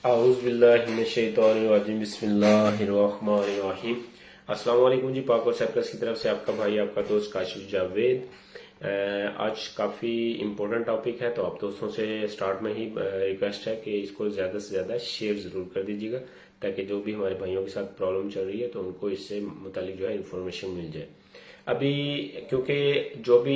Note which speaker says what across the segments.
Speaker 1: आऊज़ुबिल्लाहिमिनश्शैतानिर्रजीम बिस्मिल्लाहिर्रहमानिर्रहीम। अस्सलाम वालेकुम जी। पाक और साइप्रस की तरफ से आपका भाई आपका दोस्त काशिफ जावेद। आज काफ़ी इम्पोर्टेंट टॉपिक है, तो आप दोस्तों से स्टार्ट में ही रिक्वेस्ट है कि इसको ज़्यादा से ज़्यादा शेयर ज़रूर कर दीजिएगा, ताकि जो भी हमारे भाइयों के साथ प्रॉब्लम चल रही है तो उनको इससे मुतालिक जो है इन्फॉर्मेशन मिल जाए। अभी क्योंकि जो भी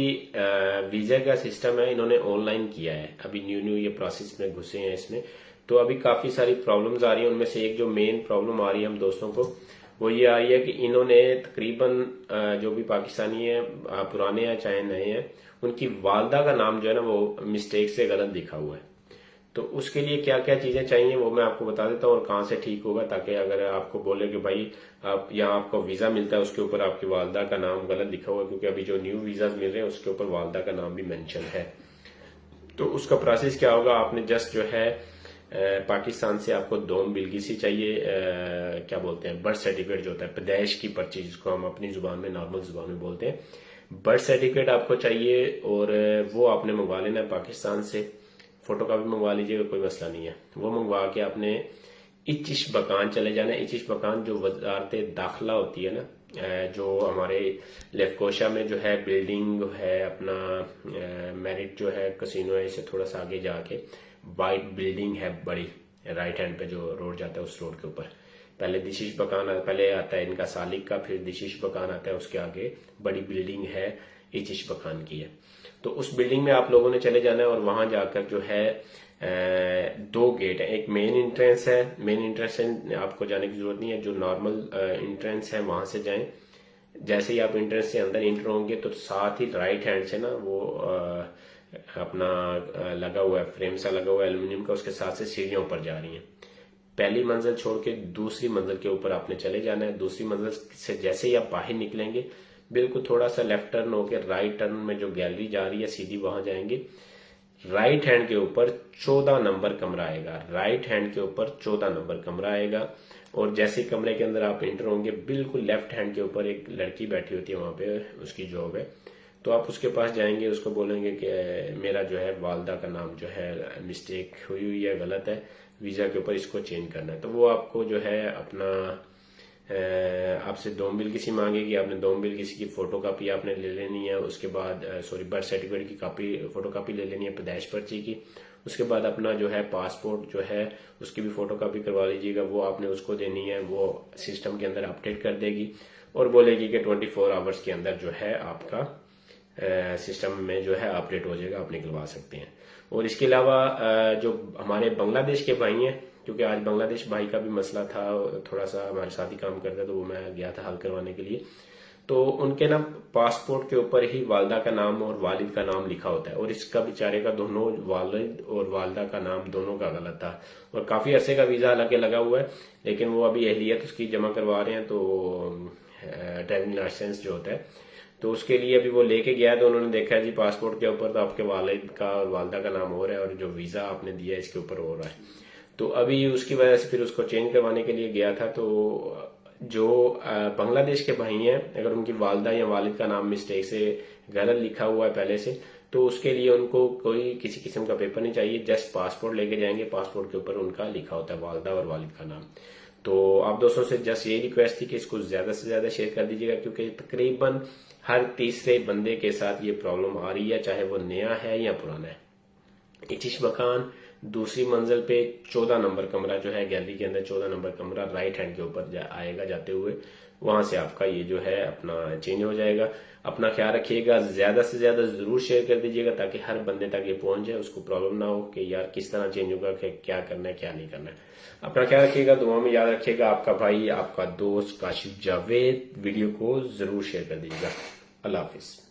Speaker 1: वीज़ा का सिस्टम है इन्होंने ऑनलाइन किया है, अभी न्यू न्यू ये प्रोसेस में घुसे हैं इसमें, तो अभी काफ़ी सारी प्रॉब्लम्स आ रही हैं। उनमें से एक जो मेन प्रॉब्लम आ रही है हम दोस्तों को, वो ये आ रही है कि इन्होंने तकरीबन जो भी पाकिस्तानी है, पुराने हैं चाहे नए हैं, उनकी वालदा का नाम जो है ना वो मिस्टेक से गलत लिखा हुआ है। तो उसके लिए क्या क्या चीजें चाहिए वो मैं आपको बता देता हूँ और कहाँ से ठीक होगा, ताकि अगर आपको बोले कि भाई आप यहाँ आपको वीजा मिलता है उसके ऊपर आपकी वालदा का नाम गलत लिखा हुआ है, क्योंकि अभी जो न्यू वीजा मिल रहे हैं उसके ऊपर वालदा का नाम भी मेंशन है। तो उसका प्रोसेस क्या होगा, आपने जस्ट जो है पाकिस्तान से आपको दोम बिलगिसी चाहिए, क्या बोलते हैं, बर्थ सर्टिफिकेट जो होता है, पैदाइश की पर्ची जिसको हम अपनी जुबान में नॉर्मल जुबान में बोलते हैं। बर्थ सर्टिफिकेट आपको चाहिए और वो आपने मंगवा लेना है पाकिस्तान से। फोटो कॉपी मंगवा लीजिएगा, कोई मसला नहीं है। वो मंगवा के आपने इचिश बकान चले जाना है। इचिश बकान जो वजारत दाखिला होती है ना, जो हमारे लेफकोशा में जो है बिल्डिंग है अपना, मेरिट जो है कसिनो है, इससे थोड़ा सा आगे जाके वाइट बिल्डिंग है बड़ी, राइट हैंड पे जो रोड जाता है उस रोड के ऊपर पहले दिशीश बकान पहले आता है इनका सालिक का, फिर दिशीश बकान आता है, उसके आगे बड़ी बिल्डिंग है इचिश बकान की है। तो उस बिल्डिंग में आप लोगों ने चले जाना है और वहां जाकर जो है दो गेट है। एक मेन एंट्रेंस है, मेन एंट्रेंस से आपको जाने की जरूरत नहीं है, जो नॉर्मल एंट्रेंस है वहां से जाएं। जैसे ही आप एंट्रेंस से अंदर एंटर होंगे तो साथ ही राइट हैंड से ना वो अपना लगा हुआ है, फ्रेम सा लगा हुआ है एल्यूमिनियम का, उसके साथ से सीढ़ियां ऊपर जा रही हैं। पहली मंजिल छोड़ के दूसरी मंजिल के ऊपर आपने चले जाना है। दूसरी मंजिल से जैसे ही आप बाहर निकलेंगे, बिल्कुल थोड़ा सा लेफ्ट टर्न होकर राइट टर्न में जो गैलरी जा रही है सीधी वहां जाएंगे। राइट हैंड के ऊपर 14 नंबर कमरा आएगा, राइट हैंड के ऊपर 14 नंबर कमरा आएगा। और जैसे कमरे के अंदर आप एंटर होंगे, बिल्कुल लेफ्ट हैंड के ऊपर एक लड़की बैठी होती है, वहां पे उसकी जॉब है। तो आप उसके पास जाएंगे, उसको बोलेंगे कि मेरा जो है वालदा का नाम जो है मिस्टेक हुई है, गलत है, वीजा के ऊपर इसको चेंज करना है। तो वो आपको जो है अपना आपसे दोम बिल किसी मांगेगी, आपने दोम बिल किसी की फोटो कापी आपने ले लेनी है। उसके बाद बर्थ सर्टिफिकेट की कापी फोटो कापी ले लेनी है, पैदाइश पर्ची की। उसके बाद अपना जो है पासपोर्ट जो है उसकी भी फोटो कापी करवा लीजिएगा, वो आपने उसको देनी है। वो सिस्टम के अंदर अपडेट कर देगी और बोलेगी कि 24 आवर्स के अंदर जो है आपका सिस्टम में जो है अपडेट हो जाएगा, आप निकलवा सकते हैं। और इसके अलावा जो हमारे बांग्लादेश के भाई हैं, क्योंकि आज बांग्लादेश भाई का भी मसला था, थोड़ा सा हमारे साथ ही काम करता है, तो वो मैं गया था हल करवाने के लिए। तो उनके ना पासपोर्ट के ऊपर ही वालदा का नाम और वालिद का नाम लिखा होता है, और इसका बेचारे का दोनों वालिद और वालदा का नाम दोनों का गलत था। और काफी अरसे का वीजा हालांकि लगा हुआ है, लेकिन वो अभी अहलियत उसकी जमा करवा रहे हैं, तो ड्राइविंग लाइसेंस जो होता है, तो उसके लिए अभी वो लेके गया है। तो उन्होंने देखा जी पासपोर्ट के ऊपर तो आपके वालिद का और वालदा का नाम हो रहा है, और जो वीजा आपने दिया है इसके ऊपर हो रहा है। तो अभी उसकी वजह से फिर उसको चेंज करवाने के लिए गया था। तो जो बांग्लादेश के भाई हैं, अगर उनकी वालदा या वालिद का नाम मिस्टेक से गलत लिखा हुआ है पहले से, तो उसके लिए उनको कोई किसी किस्म का पेपर नहीं चाहिए, जस्ट पासपोर्ट लेके जाएंगे। पासपोर्ट के ऊपर उनका लिखा होता है वालदा और वालिद का नाम। तो आप दोस्तों से जस्ट ये रिक्वेस्ट थी कि इसको ज्यादा से ज्यादा शेयर कर दीजिएगा, क्योंकि तकरीबन हर तीसरे बंदे के साथ ये प्रॉब्लम आ रही है, चाहे वो नया है या पुराना है। इचिश मकान दूसरी मंजिल पे 14 नंबर कमरा जो है गैलरी के अंदर, 14 नंबर कमरा राइट हैंड के ऊपर आएगा जाते हुए, वहां से आपका ये जो है अपना चेंज हो जाएगा। अपना ख्याल रखिएगा, ज्यादा से ज्यादा जरूर शेयर कर दीजिएगा, ताकि हर बंदे तक ये पहुंच जाए, उसको प्रॉब्लम ना हो कि यार किस तरह चेंज होगा, कि क्या करना है क्या नहीं करना है। अपना ख्याल रखिएगा, दुआ में याद रखिएगा। आपका भाई आपका दोस्त काशिफ जावेद। वीडियो को जरूर शेयर कर दीजिएगा। अल्लाह हाफिज।